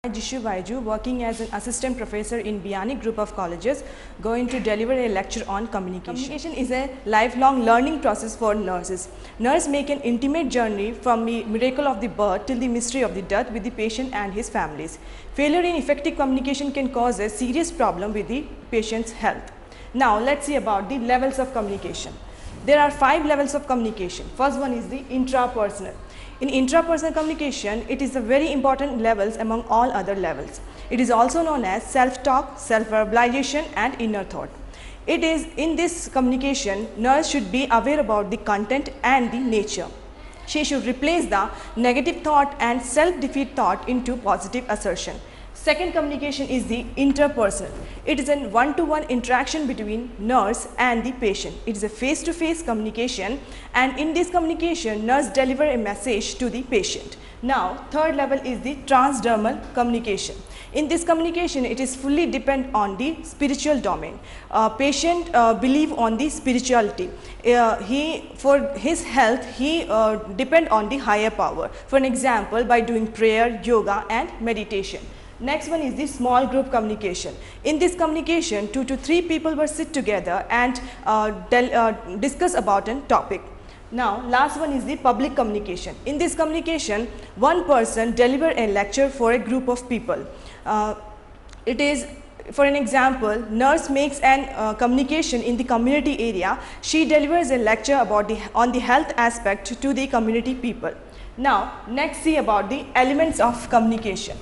Jishu Baiju, working as an assistant professor in Biyani group of colleges, going to deliver a lecture on communication. Communication is a lifelong learning process for nurses. Nurses make an intimate journey from the miracle of the birth till the mystery of the death with the patient and his families. Failure in effective communication can cause a serious problem with the patient's health. Now let's see about the levels of communication. There are 5 levels of communication. First one is the intrapersonal. In intrapersonal communication, it is the very important levels among all other levels. It is also known as self-talk, self-verbalization and inner thought. It is in this communication, nurse should be aware about the content and the nature. She should replace the negative thought and self-defeat thought into positive assertion. Second communication is the interpersonal. It is a one-to-one interaction between nurse and the patient. It is a face-to-face communication, and in this communication, nurse deliver a message to the patient. Now, third level is the transdermal communication. In this communication, it is fully depend on the spiritual domain. Patient believe on the spirituality. For his health, he depend on the higher power. For an example, by doing prayer, yoga and meditation. Next one is the small group communication. In this communication, 2 to 3 people will sit together and discuss about a topic. Now, last one is the public communication. In this communication, one person deliver a lecture for a group of people. It is, for an example, nurse makes an communication in the community area. She delivers a lecture about on the health aspect to the community people. Now, next see about the elements of communication.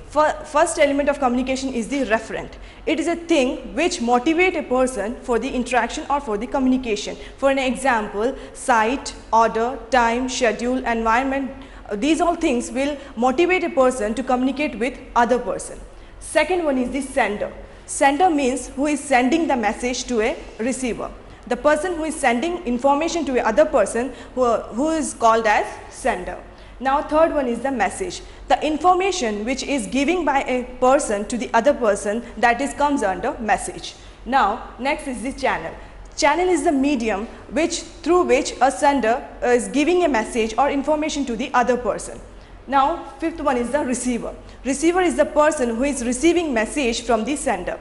First element of communication is the referent. It is a thing which motivates a person for the interaction or for the communication. For an example, site, order, time, schedule, environment, these all things will motivate a person to communicate with other person. Second one is the sender. Sender means who is sending the message to a receiver. The person who is sending information to a other person who is called as sender. Now, third one is the message. The information which is given by a person to the other person, that is comes under message. Now, next is the channel. Channel is the medium through which a sender is giving a message or information to the other person. Now, fifth one is the receiver. Receiver is the person who is receiving message from the sender.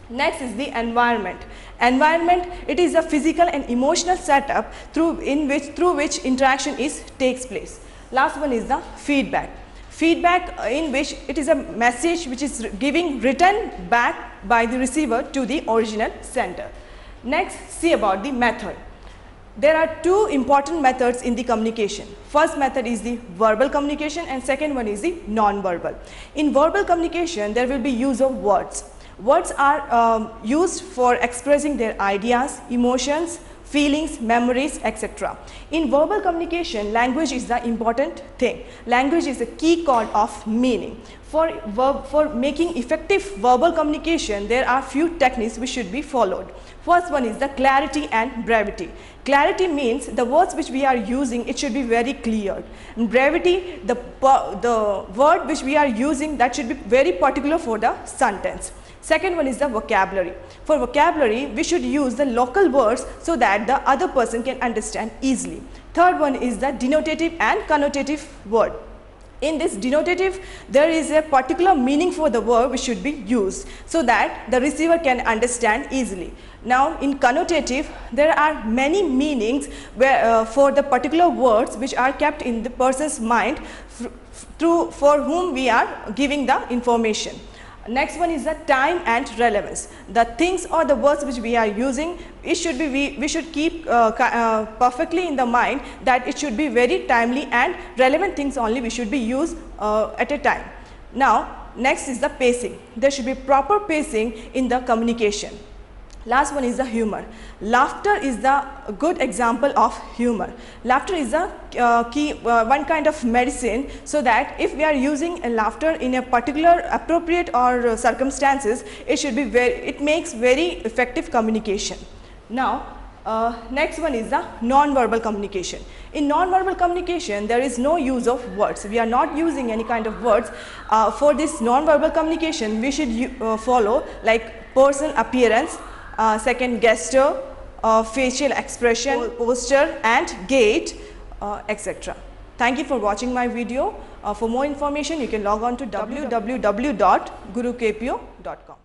Next is the environment. Environment, it is a physical and emotional setup through which interaction takes place. Last one is the feedback. Feedback in which it is a message which is giving written back by the receiver to the original sender. Next, see about the method. There are 2 important methods in the communication. First method is the verbal communication and second one is the non-verbal. In verbal communication, there will be use of words. Words are used for expressing their ideas, emotions, feelings, memories, etc. In verbal communication, language is the important thing. Language is a key code of meaning. For making effective verbal communication, there are few techniques which should be followed. First one is the clarity and brevity. Clarity means the words which we are using, it should be very clear. And brevity, the word which we are using, that should be very particular for the sentence. Second one is the vocabulary. For vocabulary, we should use the local words so that the other person can understand easily. Third one is the denotative and connotative word. In this denotative, there is a particular meaning for the word which should be used so that the receiver can understand easily. Now, in connotative, there are many meanings for the particular words which are kept in the person's mind for whom we are giving the information. Next one is the time and relevance. The things or the words which we are using, we should keep perfectly in the mind that it should be very timely and relevant things only we should be used at a time. Now, next is the pacing. There should be proper pacing in the communication. Last one is the humor. Laughter is the good example of humor. Laughter is a one kind of medicine, so that if we are using a laughter in a particular appropriate or circumstances, it makes very effective communication. Now, next one is the non-verbal communication. In non-verbal communication, there is no use of words. We are not using any kind of words. For this non-verbal communication, we should follow like personal appearance, second gesture, facial expression, posture and gait, etc. Thank you for watching my video. For more information, you can log on to www.gurukpo.com.